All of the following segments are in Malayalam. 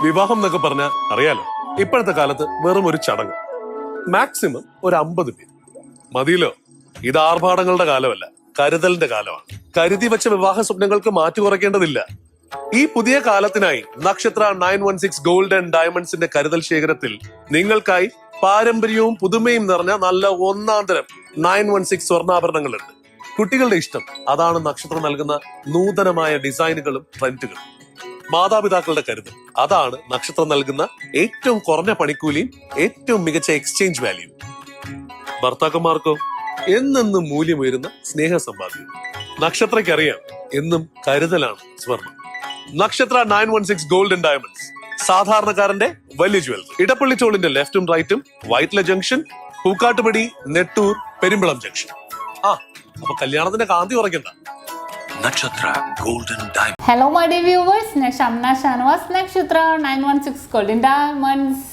വിവാഹം എന്നൊക്കെ പറഞ്ഞാൽ അറിയാലോ, ഇപ്പോഴത്തെ കാലത്ത് വെറും ഒരു ചടങ്ങ്. മാക്സിമം ഒരു 50 പേര് മതിയല്ലോ. ഇത് ആർഭാടങ്ങളുടെ കാലമല്ല, കരുതലിന്റെ കാലമാണ്. കരുതി വെച്ച വിവാഹ സ്വപ്നങ്ങൾക്ക് മാറ്റു കുറയ്ക്കേണ്ടതില്ല. ഈ പുതിയ കാലത്തിനായി നക്ഷത്ര 916 ഗോൾഡ് ആൻഡ് ഡയമണ്ട്സിന്റെ കരുതൽ ശേഖരത്തിൽ നിങ്ങൾക്കായി പാരമ്പര്യവും പുതുമയും നിറഞ്ഞ നല്ല ഒന്നാന്തരം 916 സ്വർണ്ണാഭരണങ്ങളുണ്ട്. കുട്ടികളുടെ ഇഷ്ടം അതാണ് നക്ഷത്രം നൽകുന്ന നൂതനമായ ഡിസൈനുകളും ട്രെൻഡുകളും. മാതാപിതാക്കളുടെ കരുതൽ അതാണ് നക്ഷത്രം നൽകുന്ന ഏറ്റവും കുറഞ്ഞ പണിക്കൂലിയും ഏറ്റവും മികച്ച എക്സ്ചേഞ്ച് വാല്യൂ. ഭർത്താക്കന്മാർക്കോ എന്നെന്നും മൂല്യമുയരുന്ന സ്നേഹ സമ്പാദ്യം. നക്ഷത്രയ്ക്കറിയാം എന്നും കരുതലാണ് സ്വർണം. നക്ഷത്ര 916 ഗോൾഡ് ആൻഡ് ഡയമണ്ട്സ്, സാധാരണക്കാരന്റെ വലിയ ജ്വല്ലറി. ഇടപ്പള്ളി ചോളിന്റെ ലെഫ്റ്റും റൈറ്റും, വൈറ്റ്ല ജംഗ്ഷൻ, പൂക്കാട്ടുപടി, നെട്ടൂർ, പെരുമ്പളം ജംഗ്ഷൻ. അപ്പൊ കല്യാണത്തിന്റെ കാന്തി ഉറക്കണ്ട. Nakshatra golden diamond. Hello my dear viewers, ഞാൻ ഷംന ഷാനവാസ്, നക്ഷത്ര 916 ഗോൾഡൻ ഡയമണ്ട്സ്.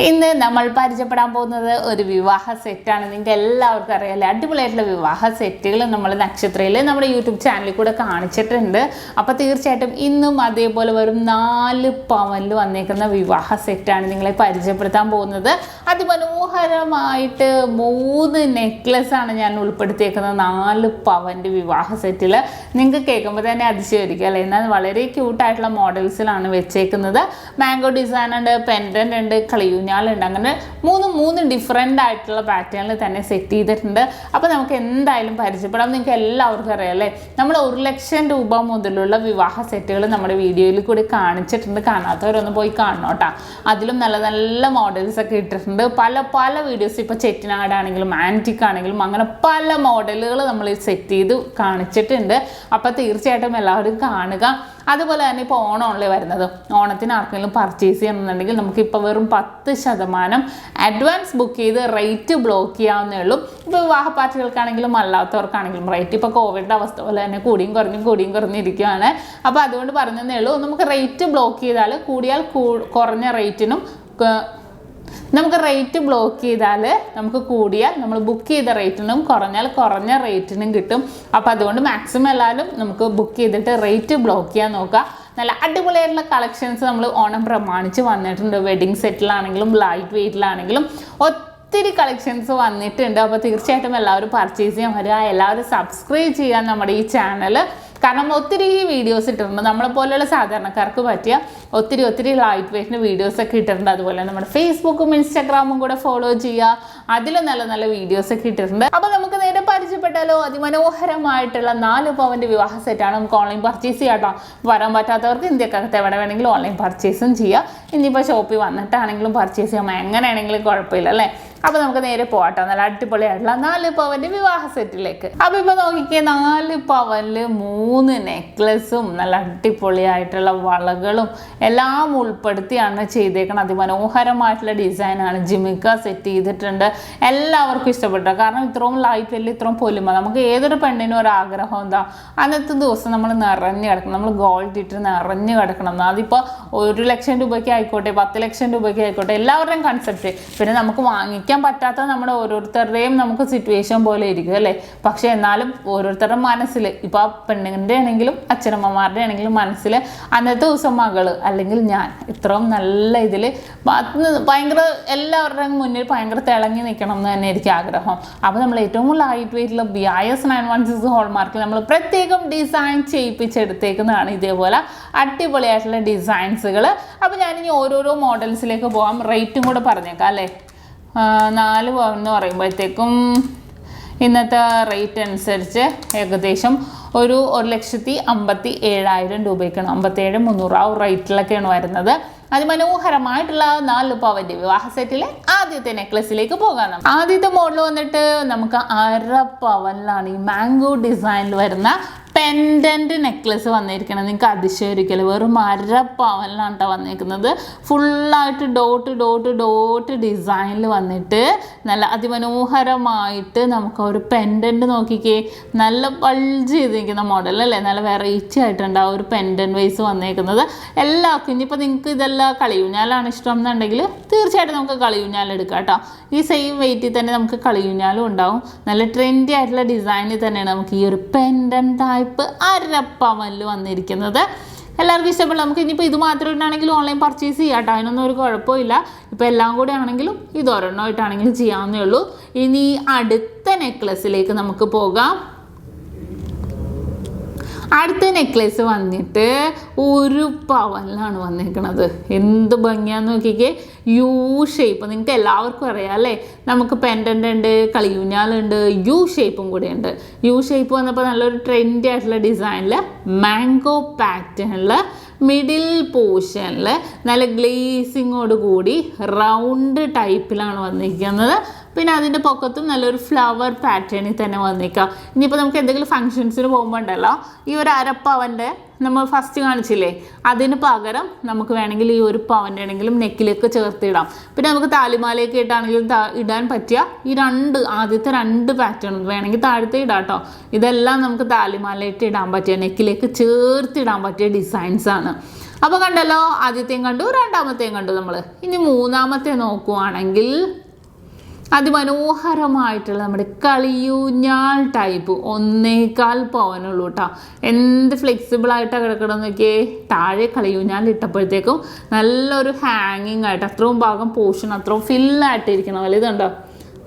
ഇന്ന് നമ്മൾ പരിചയപ്പെടാൻ പോകുന്നത് ഒരു വിവാഹ സെറ്റാണ്. നിങ്ങൾക്ക് എല്ലാവർക്കും അറിയാമല്ലേ, അടിപൊളിയായിട്ടുള്ള വിവാഹ സെറ്റുകൾ നമ്മൾ നക്ഷത്രയിൽ നമ്മുടെ യൂട്യൂബ് ചാനലിൽ കൂടെ കാണിച്ചിട്ടുണ്ട്. അപ്പോൾ തീർച്ചയായിട്ടും ഇന്നും അതേപോലെ വെറും 4 പവനിൽ വന്നേക്കുന്ന വിവാഹ സെറ്റാണ് നിങ്ങളെ പരിചയപ്പെടുത്താൻ പോകുന്നത്. അതിമനോഹരമായിട്ട് 3 നെക്ലസ് ആണ് ഞാൻ ഉൾപ്പെടുത്തിയേക്കുന്നത് 4 പവൻ്റെ വിവാഹ സെറ്റിൽ. നിങ്ങൾക്ക് കേൾക്കുമ്പോൾ തന്നെ അതിശയമായിരിക്കും അല്ലേ. എന്നാൽ വളരെ ക്യൂട്ടായിട്ടുള്ള മോഡൽസിലാണ് വെച്ചേക്കുന്നത്. മാംഗോ ഡിസൈൻ ഉണ്ട്, പെൻഡൻ്റ് ഉണ്ട്, കളിയൂഞ്ഞാലുണ്ട്. അങ്ങനെ 3 ഡിഫറെൻ്റ് ആയിട്ടുള്ള പാറ്റേണിൽ തന്നെ സെറ്റ് ചെയ്തിട്ടുണ്ട്. അപ്പോൾ നമുക്ക് എന്തായാലും പരിചയപ്പെടാം. നിങ്ങൾക്ക് എല്ലാവർക്കും അറിയാം അല്ലേ, നമ്മൾ 1 ലക്ഷം രൂപ മുതലുള്ള വിവാഹ സെറ്റുകൾ നമ്മുടെ വീഡിയോയിൽ കൂടി കാണിച്ചിട്ടുണ്ട്. കാണാത്തവരൊന്ന് പോയി കാണണം കേട്ടോ. അതിലും നല്ല നല്ല മോഡൽസ് ഒക്കെ ഇട്ടിട്ടുണ്ട്. പല വീഡിയോസ്, ഇപ്പോൾ ചെറ്റിനാടാണെങ്കിലും ആൻറ്റിക് ആണെങ്കിലും അങ്ങനെ പല മോഡലുകൾ നമ്മൾ സെറ്റ് ചെയ്ത് കാണിച്ചിട്ടുണ്ട്. അപ്പോൾ തീർച്ചയായിട്ടും എല്ലാവരും കാണുക. അതുപോലെ തന്നെ ഇപ്പോൾ ഓണമല്ലേ വരുന്നത്, ഓണത്തിന് ആർക്കെങ്കിലും പർച്ചേസ് ചെയ്യണമെന്നുണ്ടെങ്കിൽ നമുക്കിപ്പോൾ വെറും 10% അഡ്വാൻസ് ബുക്ക് ചെയ്ത് റേറ്റ് ബ്ലോക്ക് ചെയ്യാവുന്നേ ഉള്ളൂ. ഇപ്പോൾ വിവാഹ പാർട്ടികൾക്കാണെങ്കിലും അല്ലാത്തവർക്കാണെങ്കിലും റേറ്റ് ഇപ്പോൾ കോവിഡിൻ്റെ അവസ്ഥ പോലെ തന്നെ കൂടിയും കുറഞ്ഞിരിക്കുകയാണ്. അപ്പോൾ അതുകൊണ്ട് പറഞ്ഞതേ ഉള്ളൂ, നമുക്ക് റേറ്റ് ബ്ലോക്ക് ചെയ്താൽ കൂടിയാൽ കുറഞ്ഞ റേറ്റിനും, നമുക്ക് റേറ്റ് ബ്ലോക്ക് ചെയ്താൽ നമുക്ക് കൂടിയാൽ നമ്മൾ ബുക്ക് ചെയ്ത റേറ്റിനും കുറഞ്ഞാൽ കുറഞ്ഞ റേറ്റിനും കിട്ടും. അപ്പോൾ അതുകൊണ്ട് മാക്സിമം എല്ലാവരും നമുക്ക് ബുക്ക് ചെയ്തിട്ട് റേറ്റ് ബ്ലോക്ക് ചെയ്യാൻ നോക്കുക. നല്ല അടിപൊളിയായിട്ടുള്ള കളക്ഷൻസ് നമ്മൾ ഓണം പ്രമാണിച്ച് വന്നിട്ടുണ്ട്. വെഡിങ് സെറ്റിലാണെങ്കിലും ലൈറ്റ് വെയ്റ്റിലാണെങ്കിലും ഒത്തിരി കളക്ഷൻസ് വന്നിട്ടുണ്ട്. അപ്പോൾ തീർച്ചയായിട്ടും എല്ലാവരും പർച്ചേസ് ചെയ്യാൻ വരിക. എല്ലാവരും സബ്സ്ക്രൈബ് ചെയ്യാൻ നമ്മുടെ ഈ ചാനൽ. കാരണം ഒത്തിരി വീഡിയോസ് ഇട്ടിട്ടുണ്ട്, നമ്മളെപ്പോലെയുള്ള സാധാരണക്കാർക്ക് പറ്റിയ ഒത്തിരി ലൈറ്റ് വെയ്റ്റിന് വീഡിയോസൊക്കെ ഇട്ടിട്ടുണ്ട്. അതുപോലെ നമ്മുടെ ഫേസ്ബുക്കും ഇൻസ്റ്റാഗ്രാമും കൂടെ ഫോളോ ചെയ്യുക, അതിൽ നല്ല നല്ല വീഡിയോസൊക്കെ ഇട്ടിട്ടുണ്ട്. അപ്പോൾ നമുക്ക് നേരെ പരിചയപ്പെട്ടാലോ. അതിമനോഹരമായിട്ടുള്ള 4 പവൻ്റെ വിവാഹ സെറ്റാണ്. നമുക്ക് ഓൺലൈൻ പർച്ചേസ് ചെയ്യാം കേട്ടോ. വരാൻ പറ്റാത്തവർക്ക് ഇന്ത്യക്കകത്ത് എവിടെ വേണമെങ്കിലും ഓൺലൈൻ പർച്ചേസും ചെയ്യാം. ഇനിയിപ്പോൾ ഷോപ്പിൽ വന്നിട്ടാണെങ്കിലും പർച്ചേസ് ചെയ്യാം, എങ്ങനെയാണെങ്കിലും കുഴപ്പമില്ല അല്ലേ. അപ്പോൾ നമുക്ക് നേരെ പോകട്ടോ നല്ല അടിപൊളിയായിട്ടുള്ള 4 പവൻ്റെ വിവാഹ സെറ്റിലേക്ക്. അപ്പോൾ ഇപ്പോൾ നോക്കിക്കേ, 4 പവനിൽ 3 നെക്ലസും നല്ല അടിപൊളിയായിട്ടുള്ള വളകളും എല്ലാം ഉൾപ്പെടുത്തിയാണ് ചെയ്തേക്കുന്നത്. അതിമനോഹരമായിട്ടുള്ള ഡിസൈനാണ്. ജിമിക്ക സെറ്റ് ചെയ്തിട്ടുണ്ട്. എല്ലാവർക്കും ഇഷ്ടപ്പെട്ടു. കാരണം ഇത്രയും ലൈറ്റ് വെയിൽ, ഇത്രയും പൊലിമ, നമുക്ക് ഏതൊരു പെണ്ണിനും ഒരാഗ്രഹം എന്താ, അന്നത്തെ ദിവസം നമ്മൾ നിറഞ്ഞു കിടക്കണം, നമ്മൾ ഗോൾഡ് ഇട്ട് നിറഞ്ഞു കിടക്കണം. അതിപ്പോൾ 1 ലക്ഷം രൂപയ്ക്ക് ആയിക്കോട്ടെ, 10 ലക്ഷം രൂപയ്ക്ക് ആയിക്കോട്ടെ, എല്ലാവരുടെയും കൺസെപ്റ്റ്. പിന്നെ നമുക്ക് വാങ്ങിക്കാൻ പറ്റാത്ത നമ്മുടെ ഓരോരുത്തരുടെയും നമുക്ക് സിറ്റുവേഷൻ പോലെ ഇരിക്കും അല്ലേ. പക്ഷെ എന്നാലും ഓരോരുത്തരുടെ മനസ്സിൽ, ഇപ്പോൾ ആ പെണ്ണുങ്ങളുടെ ആണെങ്കിലും അച്ഛനമ്മമാരുടെ ആണെങ്കിലും മനസ്സിൽ അന്നത്തെ ദിവസം മകള് അല്ലെങ്കിൽ ഞാൻ ഇത്രയും നല്ല ഇതിൽ ഭയങ്കര എല്ലാവരുടെയും മുന്നിൽ ഭയങ്കര തിളങ്ങി നിൽക്കണം എന്ന് തന്നെ എനിക്ക് ആഗ്രഹം. അപ്പോൾ നമ്മൾ ഏറ്റവും ലൈറ്റ് വെയ്റ്റുള്ള BIS 916 ഹോൾമാർക്കിൽ നമ്മൾ പ്രത്യേകം ഡിസൈൻ ചെയ്യിപ്പിച്ചെടുത്തേക്കുന്നതാണ് ഇതേപോലെ അടിപൊളിയായിട്ടുള്ള ഡിസൈൻസുകൾ. അപ്പോൾ ഞാനിനി ഓരോരോ മോഡൽസിലേക്ക് പോകാം. റേറ്റും കൂടെ പറഞ്ഞേക്കാം അല്ലേ. 4 പവൻ എന്ന് പറയുമ്പോഴത്തേക്കും ഇന്നത്തെ റേറ്റ് അനുസരിച്ച് ഏകദേശം ഒരു 1,57,000 രൂപയ്ക്കാണ്, 57,300 ആ റേറ്റിലൊക്കെയാണ് വരുന്നത്. അതിമനോഹരമായിട്ടുള്ള 4 പവൻ്റെ വിവാഹ സെറ്റിലെ ആദ്യത്തെ നെക്ലസിലേക്ക് പോകാം. ആദ്യത്തെ മോഡൽ വന്നിട്ട് നമുക്ക് 1/2 പവനിലാണ് ഈ മാംഗോ ഡിസൈനിൽ വരുന്ന പെൻഡൻറ്റ് നെക്ലസ് വന്നിരിക്കണം. നിങ്ങൾക്ക് അതിശയമായിരിക്കുമല്ലോ, വെറും 1/2 പവനിലാണ് കേട്ടോ വന്നിരിക്കുന്നത്. ഫുള്ളായിട്ട് ഡോട്ട് ഡിസൈനിൽ വന്നിട്ട് നല്ല അതിമനോഹരമായിട്ട് നമുക്ക് ഒരു പെൻഡൻറ്റ് നോക്കിക്കേ, നല്ല ബൾജ് ചെയ്തിരിക്കുന്ന മോഡൽ അല്ലേ. നല്ല വെറൈറ്റി ആയിട്ടുണ്ട് ആ ഒരു പെൻഡൻറ്റ് വൈസ് വന്നേക്കുന്നത്. എല്ലാവർക്കും ഇനിയിപ്പോൾ നിങ്ങൾക്ക് ഇതെല്ലാം കളിയൂഞ്ഞാലാണ് ഇഷ്ടം എന്നുണ്ടെങ്കിൽ തീർച്ചയായിട്ടും നമുക്ക് കളിയൂഞ്ഞാൽ എടുക്കാം കേട്ടോ. ഈ സെയിം വെയിറ്റിൽ തന്നെ നമുക്ക് കളിയൂഞ്ഞാലും ഉണ്ടാവും. നല്ല ട്രെൻഡി ആയിട്ടുള്ള ഡിസൈനിൽ തന്നെയാണ് നമുക്ക് ഈ ഒരു പെൻഡൻറ്റ് ടൈപ്പ് 1/2 പവനിൽ വന്നിരിക്കുന്നത്. എല്ലാവർക്കും ഇഷ്ടപ്പെടില്ല. നമുക്ക് ഇനിയിപ്പോൾ ഇത് മാത്രം ഇട്ടാണെങ്കിലും ഓൺലൈൻ പർച്ചേസ് ചെയ്യാം കേട്ടോ, അതിനൊന്നും ഒരു കുഴപ്പമില്ല. ഇപ്പോൾ എല്ലാം കൂടെ ആണെങ്കിലും ഇത് ഒരെണ്ണമായിട്ടാണെങ്കിലും ചെയ്യാവുന്നേ ഉള്ളൂ. ഇനി അടുത്ത നെക്ലസിലേക്ക് നമുക്ക് പോകാം. അടുത്ത നെക്ലേസ് വന്നിട്ട് 1 പവനിലാണ് വന്നിരിക്കുന്നത്. എന്ത് ഭംഗിയാന്ന് നോക്കിക്കേ, യു ഷേപ്പ്. നിങ്ങൾക്ക് എല്ലാവർക്കും അറിയാം അല്ലേ, നമുക്ക് പെൻഡൻ്റ് ഉണ്ട്, കളിയൂഞ്ഞാലുണ്ട്, യു ഷേപ്പും കൂടെ ഉണ്ട്. യു ഷേപ്പ് വന്നപ്പോൾ നല്ലൊരു ട്രെൻഡി ആയിട്ടുള്ള ഡിസൈനിൽ മാംഗോ പാറ്റേണിൽ മിഡിൽ പോർഷനിൽ നല്ല ഗ്ലേസിങ്ങോട് കൂടി റൗണ്ട് ടൈപ്പിലാണ് വന്നിരിക്കുന്നത്. പിന്നെ അതിൻ്റെ പൊക്കത്തും നല്ലൊരു ഫ്ലവർ പാറ്റേണിൽ തന്നെ വന്നിരിക്കുക. ഇനിയിപ്പോൾ നമുക്ക് എന്തെങ്കിലും ഫങ്ഷൻസിന് പോകുമ്പോൾ ഉണ്ടല്ലോ, ഈ ഒരു 1/2 പവൻ്റെ നമ്മൾ ഫസ്റ്റ് കാണിച്ചില്ലേ, അതിന് പകരം നമുക്ക് വേണമെങ്കിൽ ഈ 1 പവൻ്റെ ആണെങ്കിലും നെക്കിലേക്ക് ചേർത്തിടാം. പിന്നെ നമുക്ക് താലിമാലയൊക്കെ ഇട്ടാണെങ്കിലും ഇടാൻ പറ്റിയ ഈ ആദ്യത്തെ 2 പാറ്റേൺ വേണമെങ്കിൽ താഴത്തെ ഇടാം കേട്ടോ. ഇതെല്ലാം നമുക്ക് താലിമാലയിട്ട് ഇടാൻ പറ്റിയ, നെക്കിലേക്ക് ചേർത്തിടാൻ പറ്റിയ ഡിസൈൻസാണ്. അപ്പോൾ കണ്ടല്ലോ, ആദ്യത്തെയും കണ്ടു, രണ്ടാമത്തെയും കണ്ടു നമ്മൾ. ഇനി മൂന്നാമത്തെ നോക്കുവാണെങ്കിൽ അതിമനോഹരമായിട്ടുള്ള നമ്മുടെ കളിയൂഞ്ഞാൽ ടൈപ്പ് 1.25 പവനുള്ളൂ കേട്ടോ. എന്ത് ഫ്ലെക്സിബിളായിട്ടാണ് കിടക്കണമെന്ന് നോക്കിയേ. താഴെ കളിയൂഞ്ഞാൽ ഇട്ടപ്പോഴത്തേക്കും നല്ലൊരു ഹാങ്ങിങ് ആയിട്ട് അത്രയും ഭാഗം പോർഷൻ അത്രയും ഫില്ലായിട്ടിരിക്കണം അല്ലേ. ഇതുണ്ടോ,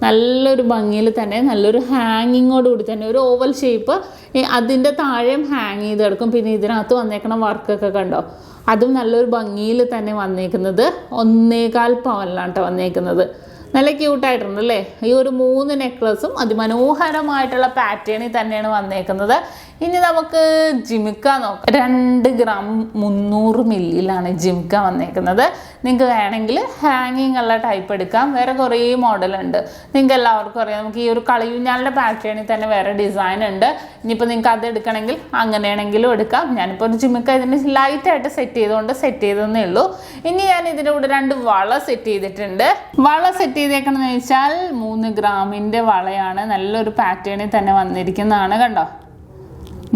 നല്ലൊരു ഭംഗിയിൽ തന്നെ നല്ലൊരു ഹാങ്ങിങ്ങോട് കൂടി തന്നെ ഒരു ഓവൽ ഷേപ്പ്. അതിൻ്റെ താഴെയും ഹാങ് ചെയ്ത് കിടക്കും. പിന്നെ ഇതിനകത്ത് വന്നേക്കണ വർക്കൊക്കെ കണ്ടോ, അതും നല്ലൊരു ഭംഗിയിൽ തന്നെ വന്നേക്കുന്നത് 1.25 പവനിലാണ് കേട്ടോ വന്നേക്കുന്നത്. നല്ല ക്യൂട്ടായിട്ടുണ്ട് അല്ലേ. ഈ ഒരു 3 നെക്ലസും അതിമനോഹരമായിട്ടുള്ള പാറ്റേണിൽ തന്നെയാണ് വന്നേക്കുന്നത്. ഇനി നമുക്ക് ജിമിക്ക നോക്കാം. 2 ഗ്രാം 300 മില്ലിയിലാണ് ജിമിക്ക വന്നേക്കുന്നത്. നിങ്ങൾക്ക് വേണമെങ്കിൽ ഹാങ്ങിങ് ഉള്ള ടൈപ്പ് എടുക്കാം. വേറെ കുറേ മോഡലുണ്ട്, നിങ്ങൾക്ക് എല്ലാവർക്കും അറിയാം. നമുക്ക് ഈ ഒരു കളിയൂഞ്ഞാലിൻ്റെ പാറ്റേണിൽ തന്നെ വേറെ ഡിസൈൻ ഉണ്ട്. ഇനിയിപ്പോൾ നിങ്ങൾക്ക് അത് എടുക്കണമെങ്കിൽ അങ്ങനെയാണെങ്കിലും എടുക്കാം. ഞാനിപ്പോൾ ഒരു ജിമിക്ക ഇതിന് ലൈറ്റായിട്ട് സെറ്റ് ചെയ്തതെന്നേ ഉള്ളൂ. ഇനി ഞാൻ ഇതിൻ്റെ കൂടെ 2 വള സെറ്റ് ചെയ്തിട്ടുണ്ട്. വള സെറ്റ് ചെയ്തേക്കണമെന്ന് വെച്ചാൽ 3 ഗ്രാമിൻ്റെ വളയാണ്. നല്ലൊരു പാറ്റേണിൽ തന്നെ വന്നിരിക്കുന്നതാണ്. കണ്ടോ,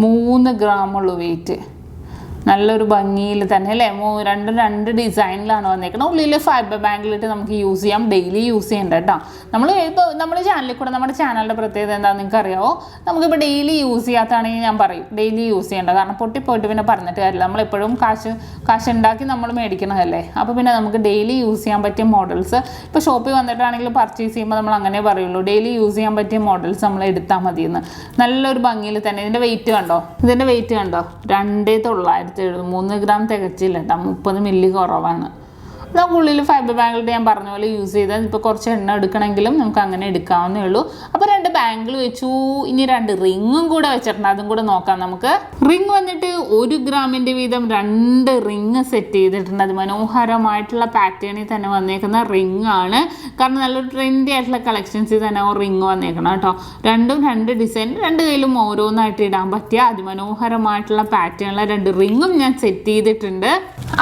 3 ഗ്രാമുള്ളൂ വെയിറ്റ്. നല്ലൊരു ഭംഗിയിൽ തന്നെ അല്ലേ. രണ്ടും 2 ഡിസൈനിലാണ് വന്നേക്കുന്നത്. ഉള്ളിൽ ഫൈബർ ബാങ്കിലിട്ട് നമുക്ക് യൂസ് ചെയ്യാം. ഡെയിലി യൂസ് ചെയ്യേണ്ട കേട്ടോ. ഇപ്പോൾ നമ്മുടെ ചാനലിൽ കൂടെ, നമ്മുടെ ചാനലിൻ്റെ പ്രത്യേകത എന്താണെന്ന് നിങ്ങൾക്ക് അറിയാമോ. നമുക്കിപ്പോൾ ഡെയിലി യൂസ് ചെയ്യാത്തതാണെങ്കിൽ ഞാൻ പറയും ഡെയിലി യൂസ് ചെയ്യേണ്ട. കാരണം പൊട്ടിപ്പോയിട്ട് പിന്നെ പറഞ്ഞിട്ട് കാര്യമില്ല. നമ്മളെപ്പോഴും കാശ് ഉണ്ടാക്കി നമ്മൾ മേടിക്കണതല്ലേ. അപ്പോൾ പിന്നെ നമുക്ക് ഡെയിലി യൂസ് ചെയ്യാൻ പറ്റിയ മോഡൽസ് ഇപ്പോൾ ഷോപ്പിൽ വന്നിട്ടാണെങ്കിൽ പർച്ചേസ് ചെയ്യുമ്പോൾ നമ്മൾ അങ്ങനെ പറയുള്ളൂ, ഡെയിലി യൂസ് ചെയ്യാൻ പറ്റിയ മോഡൽസ് നമ്മൾ എടുത്താൽ മതിയെന്ന്. നല്ലൊരു ഭംഗിയിൽ തന്നെ. ഇതിൻ്റെ വെയിറ്റ് കണ്ടോ, 2,970. 3 ഗ്രാം തികച്ചില്ല കേട്ടോ, 30 മില്ലി കുറവാണ്. നമുക്ക് ഉള്ളിൽ ഫൈബർ ബാങ്കിലിട്ട് ഞാൻ പറഞ്ഞ പോലെ യൂസ് ചെയ്താൽ ഇപ്പോൾ കുറച്ച് എണ്ണ എടുക്കണമെങ്കിലും നമുക്ക് അങ്ങനെ എടുക്കാവുന്നേ ഉള്ളൂ. അപ്പോൾ 2 ബാങ്കിൾ വെച്ചു. ഇനി 2 റിങ്ങും കൂടെ വെച്ചിട്ടുണ്ട്, അതും കൂടെ നോക്കാം നമുക്ക്. റിങ് വന്നിട്ട് 1 ഗ്രാമിൻ്റെ വീതം 2 റിങ് സെറ്റ് ചെയ്തിട്ടുണ്ട്. അത് മനോഹരമായിട്ടുള്ള പാറ്റേണിൽ തന്നെ വന്നേക്കുന്ന റിങ് ആണ്. കാരണം നല്ലൊരു ട്രെൻഡി ആയിട്ടുള്ള കളക്ഷൻസിൽ തന്നെ റിങ് വന്നേക്കണം കേട്ടോ. 2 ഡിസൈൻ, 2 കയ്യിലും ഓരോന്നായിട്ട് ഇടാൻ പറ്റിയ അതിമനോഹരമായിട്ടുള്ള പാറ്റേണിലെ 2 റിങ്ങും ഞാൻ സെറ്റ് ചെയ്തിട്ടുണ്ട്.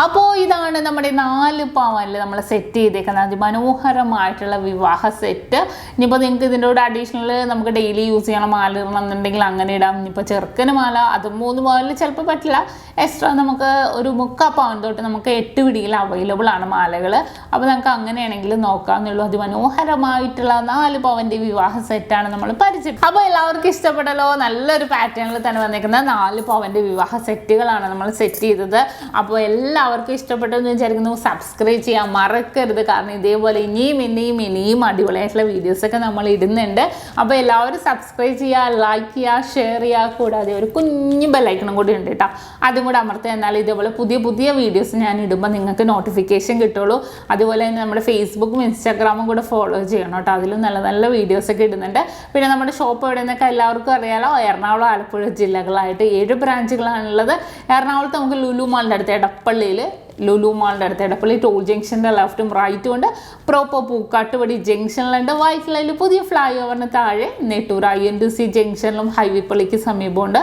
അപ്പോൾ ഇതാണ് നമ്മുടെ 4 പവനിൽ നമ്മൾ സെറ്റ് ചെയ്തേക്കുന്നത് അതിമനോഹരമായിട്ടുള്ള വിവാഹ സെറ്റ്. ഇനിയിപ്പോൾ നിങ്ങൾക്ക് ഇതിൻ്റെ കൂടെ അഡീഷണൽ നമുക്ക് ഡെയിലി യൂസ് ചെയ്യണം മാല ഇടണം എന്നുണ്ടെങ്കിൽ അങ്ങനെ ഇടാം. ഇനിയിപ്പോൾ ചെറുക്കന് മാല അത് 3 പവനിൽ ചിലപ്പോൾ പറ്റില്ല. എക്സ്ട്രാ നമുക്ക് ഒരു 3/4 പവൻ തൊട്ട് നമുക്ക് 8 പിടിയിൽ അവൈലബിൾ ആണ് മാലകൾ. അപ്പോൾ നമുക്ക് അങ്ങനെയാണെങ്കിൽ നോക്കാമെന്നുള്ളൂ. അതിമനോഹരമായിട്ടുള്ള 4 പവൻ്റെ വിവാഹ സെറ്റാണ് നമ്മൾ പരിചയം. അപ്പോൾ എല്ലാവർക്കും ഇഷ്ടപ്പെട്ടല്ലോ. നല്ലൊരു പാറ്റേണിൽ തന്നെ വന്നേക്കുന്ന 4 പവൻ്റെ വിവാഹ സെറ്റുകളാണ് നമ്മൾ സെറ്റ് ചെയ്തത്. അപ്പോൾ എല്ലാവർക്കും ഇഷ്ടപ്പെട്ടെന്ന് വിചാരിക്കുന്നു. സബ്സ്ക്രൈബ് ചെയ്യാൻ മറക്കരുത്. കാരണം ഇതേപോലെ ഇനിയും അടിപൊളിയായിട്ടുള്ള വീഡിയോസൊക്കെ നമ്മൾ ഇടുന്നുണ്ട്. അപ്പോൾ എല്ലാവരും സബ്സ്ക്രൈബ് ചെയ്യുക, ലൈക്ക് ചെയ്യുക, ഷെയർ ചെയ്യുക. കൂടാതെ ഒരു കുഞ്ഞു ബെല്ലൈക്കണും കൂടി ഉണ്ട് കേട്ടോ, അതും കൂടെ അമർത്തുക. എന്നാൽ ഇതേപോലെ പുതിയ വീഡിയോസ് ഞാൻ ഇടുമ്പോൾ നിങ്ങൾക്ക് നോട്ടിഫിക്കേഷൻ കിട്ടുള്ളൂ. അതുപോലെ തന്നെ നമ്മുടെ ഫേസ്ബുക്കും ഇൻസ്റ്റാഗ്രാമും കൂടെ ഫോളോ ചെയ്യണം കേട്ടോ, അതിലും നല്ല നല്ല വീഡിയോസൊക്കെ ഇടുന്നുണ്ട്. പിന്നെ നമ്മുടെ ഷോപ്പ് എവിടെ നിന്നൊക്കെ എല്ലാവർക്കും അറിയാലോ. എറണാകുളം, ആലപ്പുഴ ജില്ലകളായിട്ട് 7 ബ്രാഞ്ചുകളാണുള്ളത്. എറണാകുളത്ത് നമുക്ക് ലുലു മാളിൻ്റെ അടുത്ത് എടപ്പള്ളിയിൽ, ലുലു മാളിൻ്റെ അടുത്ത് എടപ്പള്ളി ടോൾ ജംഗ്ഷൻ്റെ ലെഫ്റ്റും റൈറ്റും ഉണ്ട്. പ്രോപ്പർ പൂക്കാട്ടുപടി ജംഗ്ഷനിലുണ്ട്. വൈറ്റിലയിൽ പുതിയ ഫ്ലൈ ഓവറിന് താഴെ നെട്ടൂർ INTC ജംഗ്ഷനിലും ഹൈവേ പള്ളിക്ക് സമീപമുണ്ട്.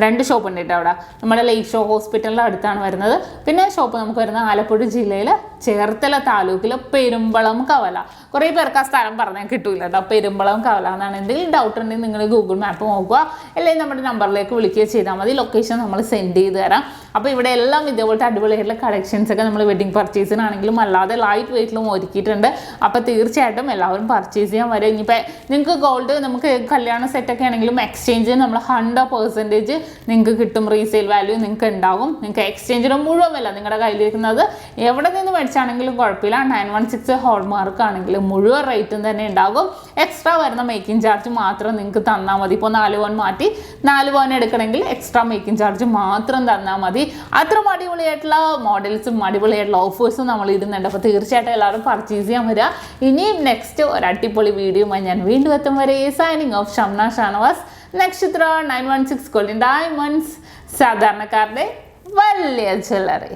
2 ഷോപ്പ് ഉണ്ട് കേട്ടോ അവിടെ. നമ്മുടെ ലേക്ക് ഷോ ഹോസ്പിറ്റലിൻ്റെ അടുത്താണ് വരുന്നത്. പിന്നെ ഷോപ്പ് നമുക്ക് വരുന്നത് ആലപ്പുഴ ജില്ലയിൽ ചേർത്തല താലൂക്കിൽ പെരുമ്പളം കവല. കുറേ പേർക്ക് ആ സ്ഥലം പറഞ്ഞാൽ കിട്ടൂല കേട്ടോ. പെരുമ്പളം കവല എന്നാണ്. എന്തെങ്കിലും ഡൗട്ട് ഉണ്ടെങ്കിൽ നിങ്ങൾ ഗൂഗിൾ മാപ്പ് നോക്കുക, അല്ലെങ്കിൽ നമ്മുടെ നമ്പറിലേക്ക് വിളിക്കുകയോ ചെയ്താൽ മതി. ലൊക്കേഷൻ നമ്മൾ സെൻഡ് ചെയ്ത് തരാം. അപ്പോൾ ഇവിടെ എല്ലാം ഇതേപോലത്തെ അടിപൊളിയായിട്ടുള്ള കളക്ഷൻസ് ഒക്കെ നമ്മൾ വെഡിങ് പർച്ചേസിനാണെങ്കിലും അല്ലാതെ ലൈറ്റ് വെയിറ്റിലും ഒരുക്കിയിട്ടുണ്ട്. അപ്പോൾ തീർച്ചയായിട്ടും എല്ലാവരും പർച്ചേസ് ചെയ്യാൻ വരും. ഇനിയിപ്പോൾ നിങ്ങൾക്ക് ഗോൾഡ് നമുക്ക് കല്യാണ സെറ്റൊക്കെ ആണെങ്കിലും എക്സ്ചേഞ്ച് നമ്മൾ 100% നിങ്ങൾക്ക് കിട്ടും. റീസെയിൽ വാല്യൂ നിങ്ങൾക്ക് ഉണ്ടാകും. നിങ്ങൾക്ക് എക്സ്ചേഞ്ചിന് മുഴുവൻ വില നിങ്ങളുടെ കയ്യിലിരിക്കുന്നത് എവിടെ നിന്ന് മേടിച്ചാണെങ്കിലും കുഴപ്പമില്ല. 916 ഹോൾമാർക്ക് ആണെങ്കിലും മുഴുവൻ റേറ്റും തന്നെ ഉണ്ടാകും. എക്സ്ട്രാ വരുന്ന മേക്കിംഗ് ചാർജ് മാത്രം നിങ്ങൾക്ക് തന്നാൽ മതി. ഇപ്പോൾ 4 പവൻ മാറ്റി 4 പവൻ എടുക്കണമെങ്കിൽ എക്സ്ട്രാ മേക്കിംഗ് ചാർജ് മാത്രം തന്നാൽ മതി. അത്രയും അടിപൊളിയായിട്ടുള്ള മോഡൽസും അടിപൊളിയായിട്ടുള്ള ഓഫേഴ്സും നമ്മൾ ഇടുന്നുണ്ട്. അപ്പോൾ തീർച്ചയായിട്ടും എല്ലാവരും പർച്ചേസ് ചെയ്യാൻ വരിക. ഇനിയും നെക്സ്റ്റ് ഒരു അടിപൊളി വീഡിയോയുമായി ഞാൻ വീണ്ടും എത്തും വരെ സൈനിങ് ഓഫ് ഷംന ഷാനവാസ്. നക്ഷത്ര 916 ഗോൾഡൻ ഡയമണ്ട്സ്, സാധാരണക്കാരുടെ വലിയ ജ്വല്ലറി.